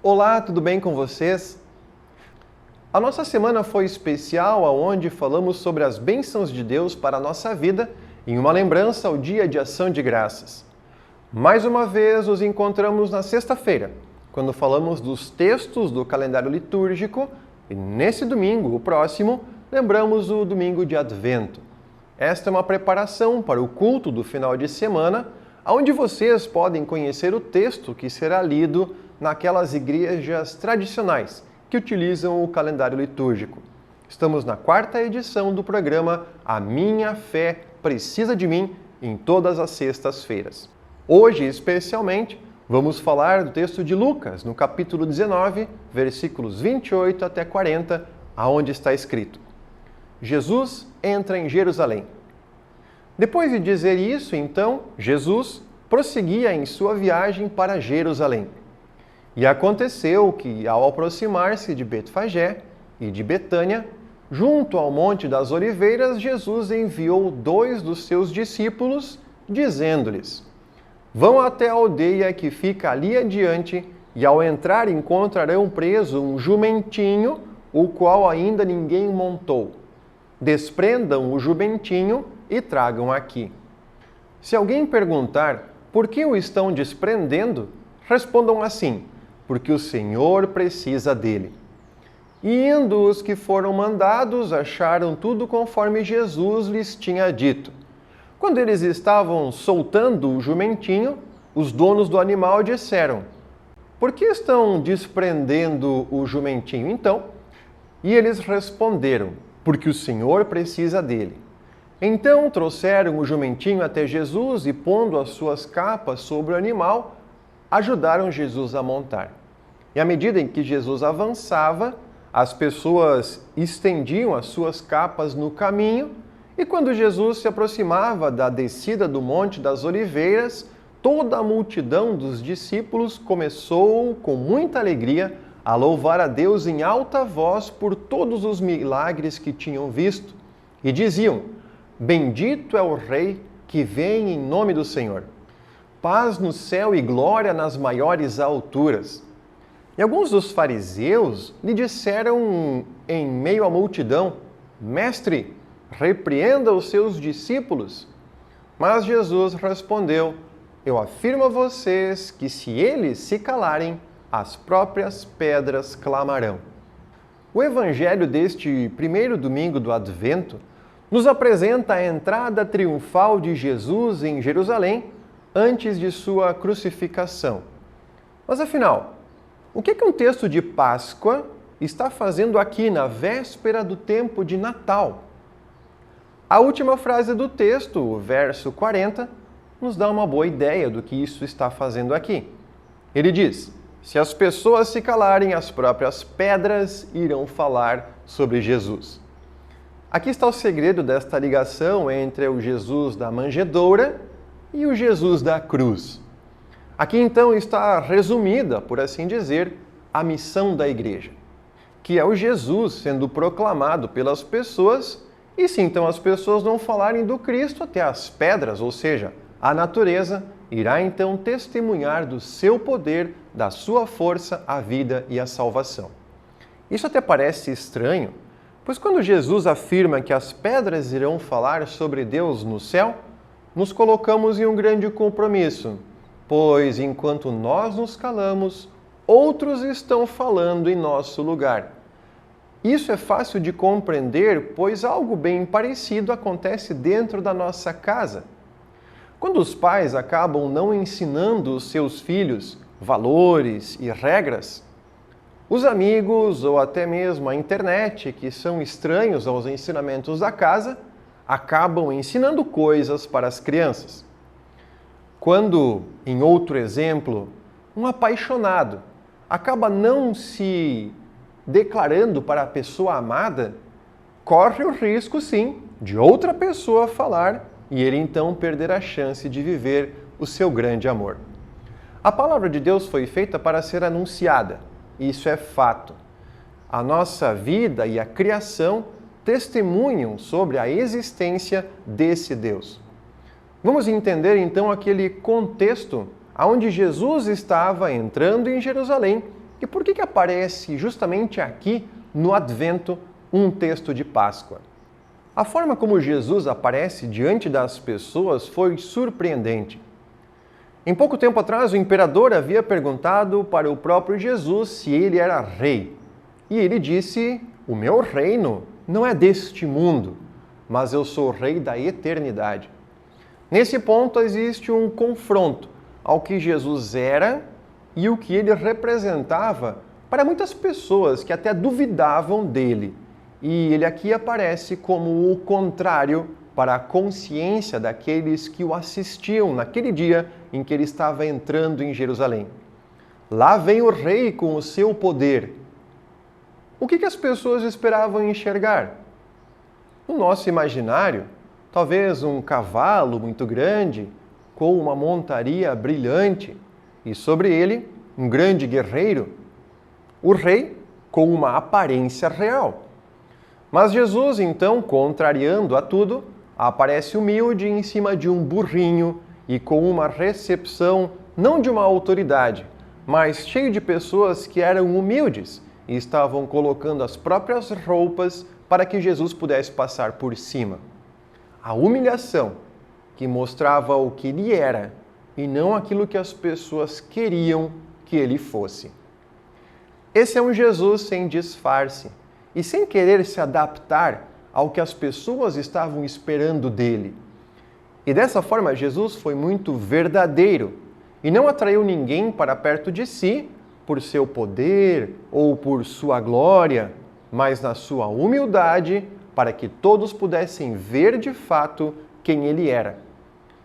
Olá, tudo bem com vocês? A nossa semana foi especial, onde falamos sobre as bênçãos de Deus para a nossa vida, em uma lembrança ao Dia de Ação de Graças. Mais uma vez nos encontramos na sexta-feira, quando falamos dos textos do calendário litúrgico, e nesse domingo, o próximo, lembramos o domingo de Advento. Esta é uma preparação para o culto do final de semana, onde vocês podem conhecer o texto que será lido naquelas igrejas tradicionais que utilizam o calendário litúrgico. Estamos na 4ª edição do programa A Minha Fé Precisa de Mim, em todas as sextas-feiras. Hoje, especialmente, vamos falar do texto de Lucas, no capítulo 19, versículos 28 até 40, aonde está escrito: Jesus entra em Jerusalém. Depois de dizer isso, então, Jesus prosseguia em sua viagem para Jerusalém. E aconteceu que, ao aproximar-se de Betfagé e de Betânia, junto ao Monte das Oliveiras, Jesus enviou 2 dos seus discípulos, dizendo-lhes: Vão até a aldeia que fica ali adiante, e ao entrar encontrarão preso um jumentinho, o qual ainda ninguém montou. Desprendam o jumentinho e tragam aqui. Se alguém perguntar por que o estão desprendendo, respondam assim: porque o Senhor precisa dele. E indo os que foram mandados, acharam tudo conforme Jesus lhes tinha dito. Quando eles estavam soltando o jumentinho, os donos do animal disseram: Por que estão desprendendo o jumentinho então? E eles responderam: Porque o Senhor precisa dele. Então trouxeram o jumentinho até Jesus e, pondo as suas capas sobre o animal, ajudaram Jesus a montar. E à medida em que Jesus avançava, as pessoas estendiam as suas capas no caminho, e quando Jesus se aproximava da descida do Monte das Oliveiras, toda a multidão dos discípulos começou, com muita alegria, a louvar a Deus em alta voz por todos os milagres que tinham visto, e diziam: Bendito é o Rei que vem em nome do Senhor. Paz no céu e glória nas maiores alturas. E alguns dos fariseus lhe disseram em meio à multidão: Mestre, repreenda os seus discípulos. Mas Jesus respondeu: Eu afirmo a vocês que se eles se calarem, as próprias pedras clamarão. O evangelho deste primeiro domingo do Advento nos apresenta a entrada triunfal de Jesus em Jerusalém antes de sua crucificação. Mas afinal, o que um texto de Páscoa está fazendo aqui na véspera do tempo de Natal? A última frase do texto, o verso 40, nos dá uma boa ideia do que isso está fazendo aqui. Ele diz: Se as pessoas se calarem, as próprias pedras irão falar sobre Jesus. Aqui está o segredo desta ligação entre o Jesus da manjedoura e o Jesus da cruz. Aqui então está resumida, por assim dizer, a missão da igreja, que é o Jesus sendo proclamado pelas pessoas, e se então as pessoas não falarem do Cristo, até as pedras, ou seja, a natureza, irá então testemunhar do seu poder, da sua força, a vida e a salvação. Isso até parece estranho, pois quando Jesus afirma que as pedras irão falar sobre Deus no céu, nos colocamos em um grande compromisso, pois enquanto nós nos calamos, outros estão falando em nosso lugar. Isso é fácil de compreender, pois algo bem parecido acontece dentro da nossa casa. Quando os pais acabam não ensinando os seus filhos valores e regras, os amigos ou até mesmo a internet, que são estranhos aos ensinamentos da casa, acabam ensinando coisas para as crianças. Quando, em outro exemplo, um apaixonado acaba não se declarando para a pessoa amada, corre o risco, sim, de outra pessoa falar e ele então perder a chance de viver o seu grande amor. A palavra de Deus foi feita para ser anunciada, isso é fato. A nossa vida e a criação testemunham sobre a existência desse Deus. Vamos entender então aquele contexto onde Jesus estava entrando em Jerusalém E por que aparece justamente aqui no Advento um texto de Páscoa? A forma como Jesus aparece diante das pessoas foi surpreendente. Em pouco tempo atrás, o imperador havia perguntado para o próprio Jesus se ele era rei. E ele disse: "O meu reino não é deste mundo, mas eu sou rei da eternidade." Nesse ponto existe um confronto ao que Jesus era e o que ele representava para muitas pessoas que até duvidavam dele. E ele aqui aparece como o contrário para a consciência daqueles que o assistiam naquele dia em que ele estava entrando em Jerusalém. Lá vem o rei com o seu poder. O que as pessoas esperavam enxergar? No nosso imaginário, talvez um cavalo muito grande, com uma montaria brilhante, e sobre ele um grande guerreiro, o rei com uma aparência real. Mas Jesus, então, contrariando a tudo, aparece humilde em cima de um burrinho e com uma recepção não de uma autoridade, mas cheio de pessoas que eram humildes e estavam colocando as próprias roupas para que Jesus pudesse passar por cima. A humilhação que mostrava o que ele era e não aquilo que as pessoas queriam que ele fosse. Esse é um Jesus sem disfarce e sem querer se adaptar ao que as pessoas estavam esperando dele. E dessa forma, Jesus foi muito verdadeiro e não atraiu ninguém para perto de si por seu poder ou por sua glória, mas na sua humildade para que todos pudessem ver de fato quem ele era.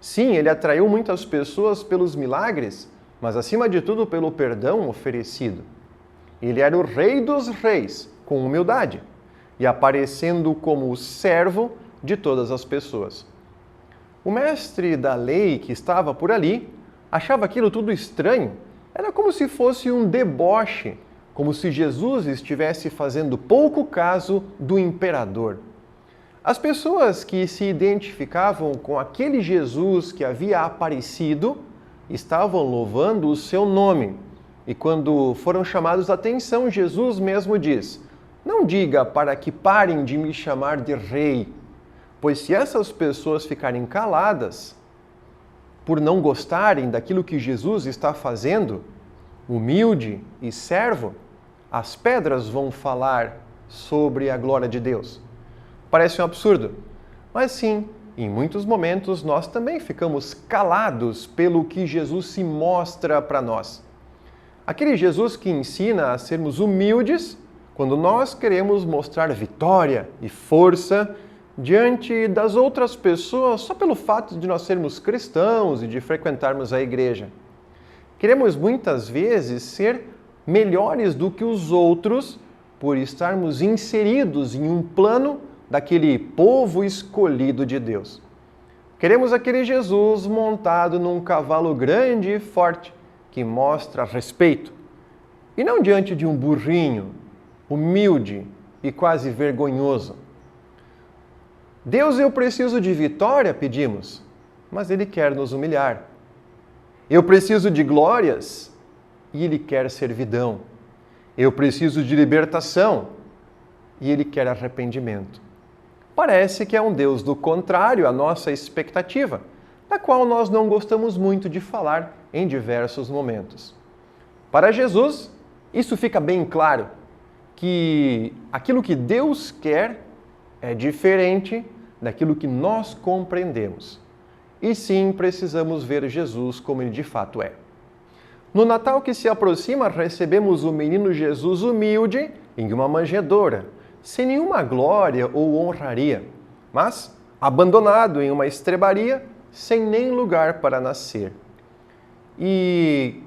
Sim, ele atraiu muitas pessoas pelos milagres, mas acima de tudo pelo perdão oferecido. Ele era o Rei dos Reis, com humildade, e aparecendo como o servo de todas as pessoas. O mestre da lei que estava por ali achava aquilo tudo estranho. Era como se fosse um deboche, como se Jesus estivesse fazendo pouco caso do imperador. As pessoas que se identificavam com aquele Jesus que havia aparecido estavam louvando o seu nome. E quando foram chamados a atenção, Jesus mesmo diz: "Não diga para que parem de me chamar de rei, pois se essas pessoas ficarem caladas por não gostarem daquilo que Jesus está fazendo, humilde e servo, as pedras vão falar sobre a glória de Deus." Parece um absurdo, mas sim, em muitos momentos nós também ficamos calados pelo que Jesus se mostra para nós. Aquele Jesus que ensina a sermos humildes quando nós queremos mostrar vitória e força diante das outras pessoas só pelo fato de nós sermos cristãos e de frequentarmos a igreja. Queremos muitas vezes ser melhores do que os outros por estarmos inseridos em um plano daquele povo escolhido de Deus. Queremos aquele Jesus montado num cavalo grande e forte, que mostra respeito, e não diante de um burrinho, humilde e quase vergonhoso. Deus, eu preciso de vitória, pedimos, mas Ele quer nos humilhar. Eu preciso de glórias e Ele quer servidão. Eu preciso de libertação e Ele quer arrependimento. Parece que é um Deus do contrário à nossa expectativa, da qual nós não gostamos muito de falar em diversos momentos. Para Jesus, isso fica bem claro, que aquilo que Deus quer é diferente daquilo que nós compreendemos. E sim, precisamos ver Jesus como Ele de fato é. No Natal que se aproxima, recebemos o menino Jesus humilde em uma manjedoura, sem nenhuma glória ou honraria, mas abandonado em uma estrebaria, sem nem lugar para nascer. E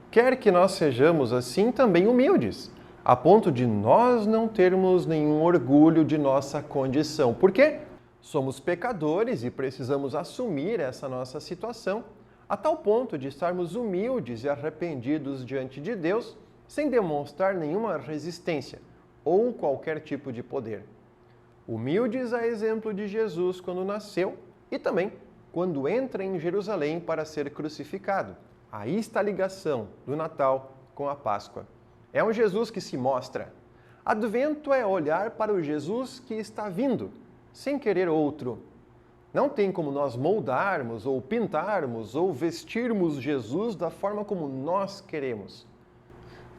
quer que nós sejamos assim também humildes, a ponto de nós não termos nenhum orgulho de nossa condição. Por quê? Somos pecadores e precisamos assumir essa nossa situação, a tal ponto de estarmos humildes e arrependidos diante de Deus, sem demonstrar nenhuma resistência ou qualquer tipo de poder. Humildes a exemplo de Jesus quando nasceu e também quando entra em Jerusalém para ser crucificado. Aí está a ligação do Natal com a Páscoa. É um Jesus que se mostra. Advento é olhar para o Jesus que está vindo, sem querer outro. Não tem como nós moldarmos, ou pintarmos, ou vestirmos Jesus da forma como nós queremos.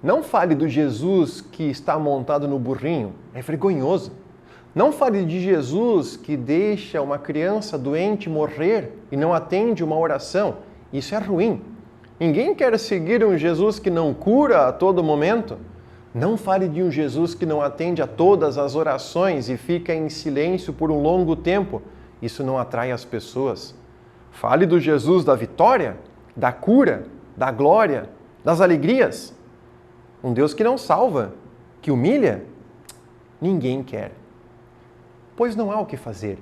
Não fale do Jesus que está montado no burrinho, é vergonhoso. Não fale de Jesus que deixa uma criança doente morrer e não atende uma oração, isso é ruim. Ninguém quer seguir um Jesus que não cura a todo momento. Não fale de um Jesus que não atende a todas as orações e fica em silêncio por um longo tempo. Isso não atrai as pessoas. Fale do Jesus da vitória, da cura, da glória, das alegrias. Um Deus que não salva, que humilha, ninguém quer. Pois não há o que fazer.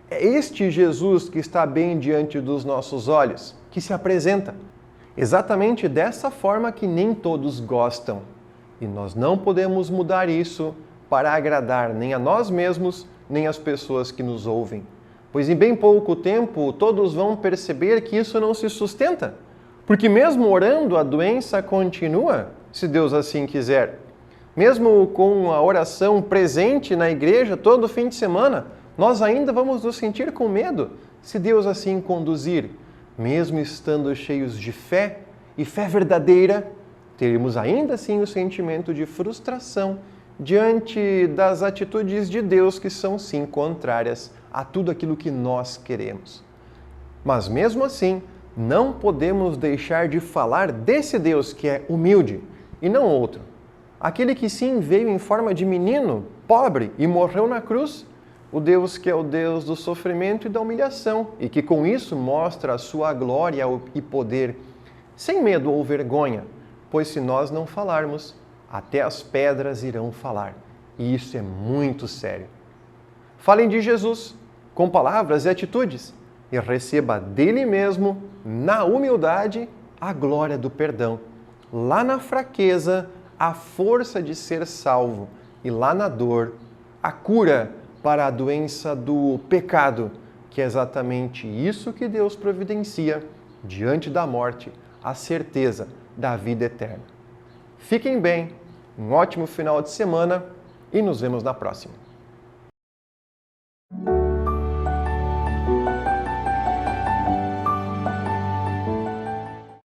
É este Jesus que está bem diante dos nossos olhos, que se apresenta. Exatamente dessa forma que nem todos gostam. E nós não podemos mudar isso para agradar nem a nós mesmos, nem as pessoas que nos ouvem. Pois em bem pouco tempo todos vão perceber que isso não se sustenta. Porque mesmo orando, a doença continua, se Deus assim quiser. Mesmo com a oração presente na igreja todo fim de semana, nós ainda vamos nos sentir com medo, se Deus assim conduzir. Mesmo estando cheios de fé, e fé verdadeira, teremos ainda assim o sentimento de frustração diante das atitudes de Deus que são sim contrárias a tudo aquilo que nós queremos. Mas mesmo assim, não podemos deixar de falar desse Deus que é humilde e não outro. Aquele que sim veio em forma de menino, pobre e morreu na cruz. O Deus que é o Deus do sofrimento e da humilhação e que com isso mostra a sua glória e poder, sem medo ou vergonha, pois se nós não falarmos, até as pedras irão falar. E isso é muito sério. Falem de Jesus com palavras e atitudes e receba dele mesmo, na humildade, a glória do perdão. Lá na fraqueza, a força de ser salvo e lá na dor, a cura para a doença do pecado, que é exatamente isso que Deus providencia diante da morte, a certeza da vida eterna. Fiquem bem, um ótimo final de semana e nos vemos na próxima.